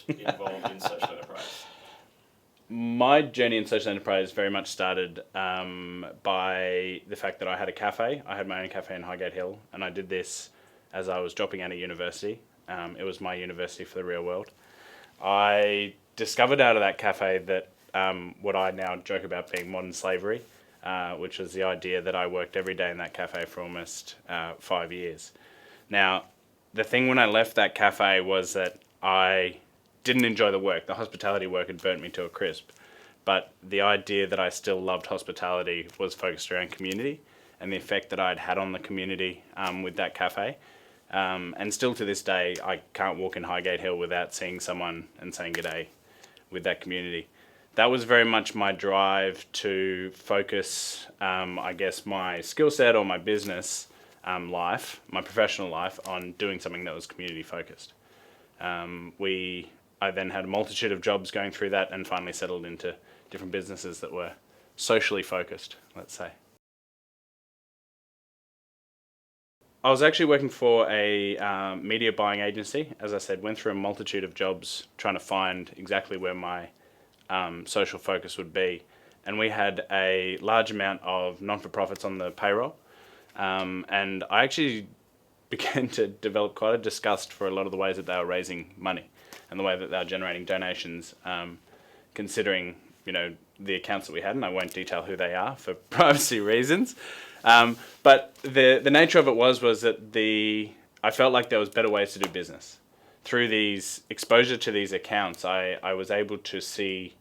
involved in social enterprise? My journey in social enterprise very much started by the fact that I had a cafe. I had my own cafe in Highgate Hill, and I did this as I was dropping out of university. It was my university for the real world. I discovered out of that cafe that what I now joke about being modern slavery, which was the idea that I worked every day in that cafe for almost 5 years. Now, the thing when I left that cafe was that I didn't enjoy the work. The hospitality work had burnt me to a crisp. But the idea that I still loved hospitality was focused around community and the effect that I'd had on the community with that cafe. And still to this day, I can't walk in Highgate Hill without seeing someone and saying g'day with that community. That was very much my drive to focus, I guess, my skill set or my business life, my professional life, on doing something that was community focused. I then had a multitude of jobs going through that and finally settled into different businesses that were socially focused, let's say. I was actually working for a media buying agency. As I said, went through a multitude of jobs trying to find exactly where my social focus would be. And we had a large amount of non-for-profits on the payroll. And I actually began to develop quite a disgust for a lot of the ways that they were raising money and the way that they were generating donations, considering, the accounts that we had, and I won't detail who they are for privacy reasons. But the nature of it was that I felt like there was better ways to do business. Through these exposure to these accounts, I was able to see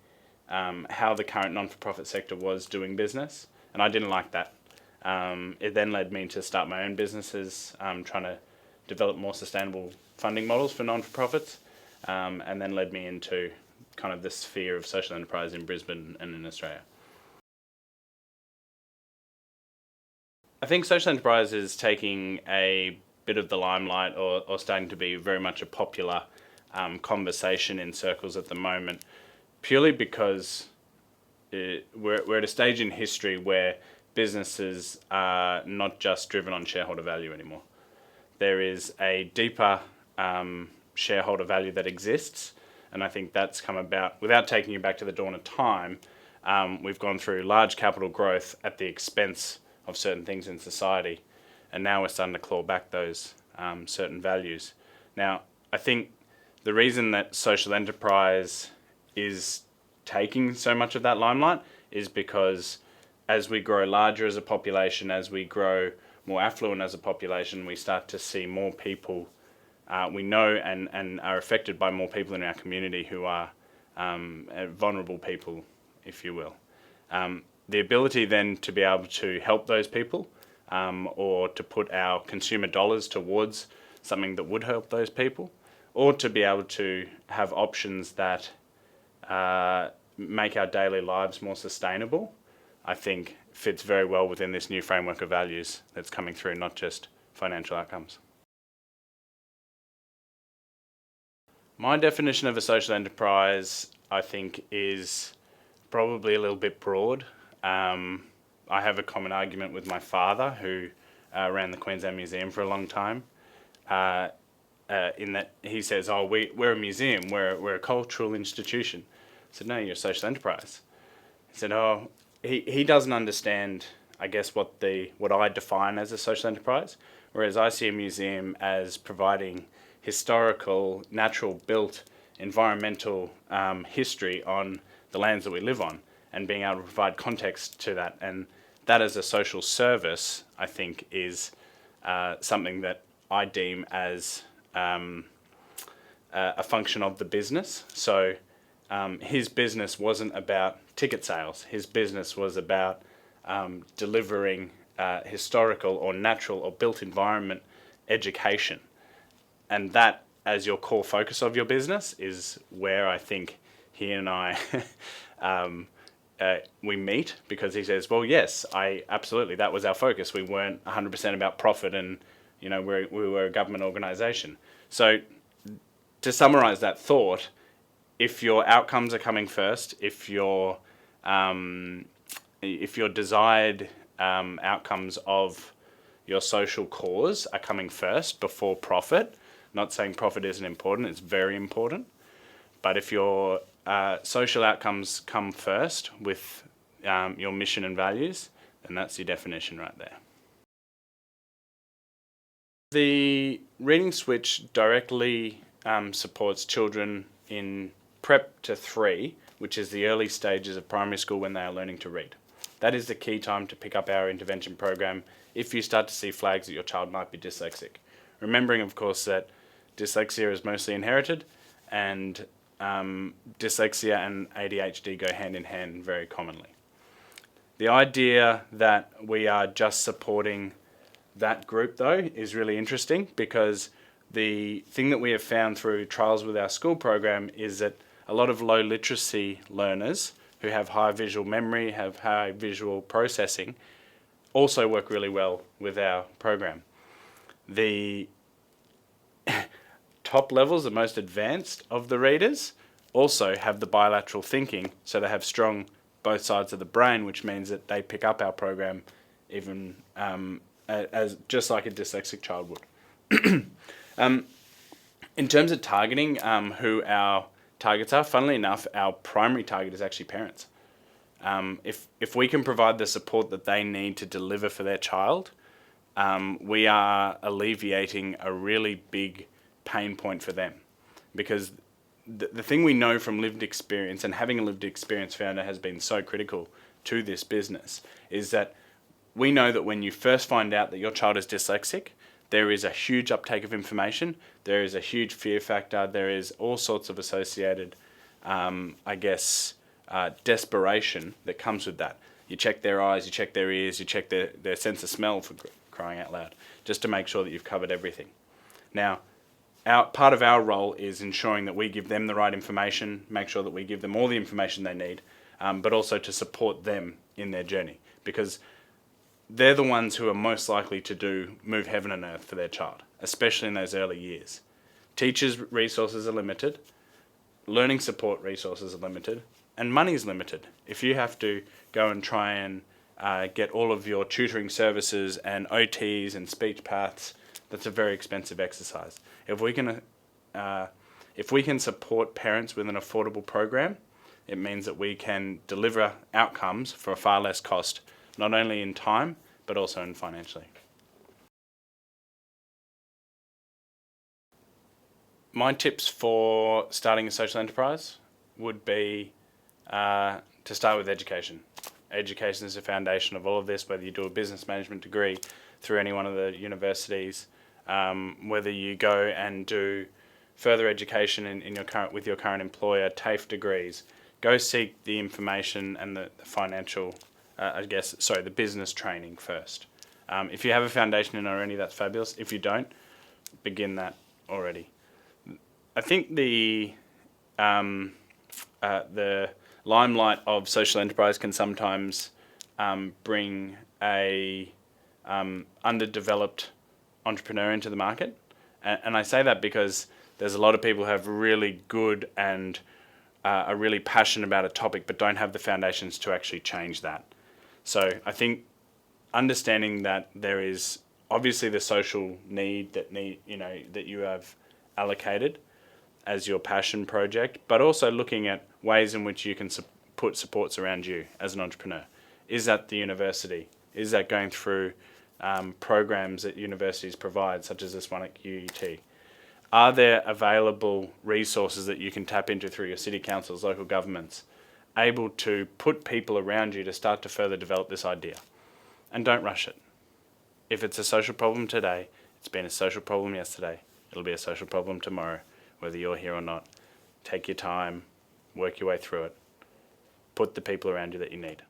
how the current non-for-profit sector was doing business, and I didn't like that. It then led me to start my own businesses, trying to develop more sustainable funding models for non-for-profits, and then led me into kind of the sphere of social enterprise in Brisbane and in Australia. I think social enterprise is taking a bit of the limelight or starting to be very much a popular conversation in circles at the moment, purely because we're at a stage in history where businesses are not just driven on shareholder value anymore. There is a deeper shareholder value that exists, and I think that's come about, without taking you back to the dawn of time, we've gone through large capital growth at the expense of certain things in society, and now we're starting to claw back those certain values. Now, I think the reason that social enterprise is taking so much of that limelight is because as we grow larger as a population, as we grow more affluent as a population, we start to see more people we know and are affected by more people in our community who are vulnerable people, if you will. The ability then to be able to help those people or to put our consumer dollars towards something that would help those people, or to be able to have options that make our daily lives more sustainable, I think fits very well within this new framework of values that's coming through, not just financial outcomes. My definition of a social enterprise, I think, is probably a little bit broad. I have a common argument with my father, who ran the Queensland Museum for a long time, in that he says, we're a museum, we're a cultural institution. I said, no, you're a social enterprise. He said, he doesn't understand, I guess, what I define as a social enterprise, whereas I see a museum as providing historical, natural built, environmental history on the lands that we live on, and being able to provide context to that. And that as a social service, I think, is something that I deem as a function of the business. So his business wasn't about ticket sales. His business was about delivering historical or natural or built environment education. And that, as your core focus of your business, is where I think he and I we meet, because he says, well, yes, absolutely, that was our focus. We weren't 100% about profit, and we were a government organisation. So to summarise that thought, if your outcomes are coming first, if your desired outcomes of your social cause are coming first before profit, not saying profit isn't important, it's very important, But if your social outcomes come first with your mission and values, then that's your definition right there. The Reading Switch directly supports children in prep to 3, which is the early stages of primary school when they are learning to read. That is the key time to pick up our intervention program if you start to see flags that your child might be dyslexic. Remembering, of course, that dyslexia is mostly inherited, and dyslexia and ADHD go hand in hand very commonly. The idea that we are just supporting that group, though, is really interesting, because the thing that we have found through trials with our school program is that a lot of low literacy learners who have high visual memory, have high visual processing, also work really well with our program. The top levels, the most advanced of the readers, also have the bilateral thinking, so they have strong both sides of the brain, which means that they pick up our program even as just like a dyslexic child would. In terms of targeting who our targets are, funnily enough, our primary target is actually parents. If we can provide the support that they need to deliver for their child, we are alleviating a really big pain point for them. Because the thing we know from lived experience, and having a lived experience founder has been so critical to this business, is that we know that when you first find out that your child is dyslexic, there is a huge uptake of information, there is a huge fear factor, there is all sorts of associated, desperation that comes with that. You check their eyes, you check their ears, you check their sense of smell, for crying out loud, just to make sure that you've covered everything. Now, part of our role is ensuring that we give them the right information, make sure that we give them all the information they need, but also to support them in their journey, because they're the ones who are most likely to move heaven and earth for their child, especially in those early years. Teachers' resources are limited, learning support resources are limited, and money is limited. If you have to go and try and get all of your tutoring services and OTs and speech paths, that's a very expensive exercise. If we can support parents with an affordable program, it means that we can deliver outcomes for far less cost, not only in time, but also in financially. My tips for starting a social enterprise would be to start with education. Education is the foundation of all of this, whether you do a business management degree through any one of the universities, whether you go and do further education with your current employer, TAFE degrees. Go seek the information and the financial, the business training first. If you have a foundation in already, that's fabulous. If you don't, begin that already. I think the limelight of social enterprise can sometimes bring a underdeveloped entrepreneur into the market. And I say that because there's a lot of people who have really good and are really passionate about a topic but don't have the foundations to actually change that. So I think understanding that there is obviously the social need that you have allocated as your passion project, but also looking at ways in which you can put supports around you as an entrepreneur. Is that the university? Is that going through programs that universities provide, such as this one at UUT? Are there available resources that you can tap into through your city councils, local governments, able to put people around you to start to further develop this idea? And don't rush it. If it's a social problem today, it's been a social problem yesterday, it'll be a social problem tomorrow, whether you're here or not. Take your time, work your way through it, put the people around you that you need.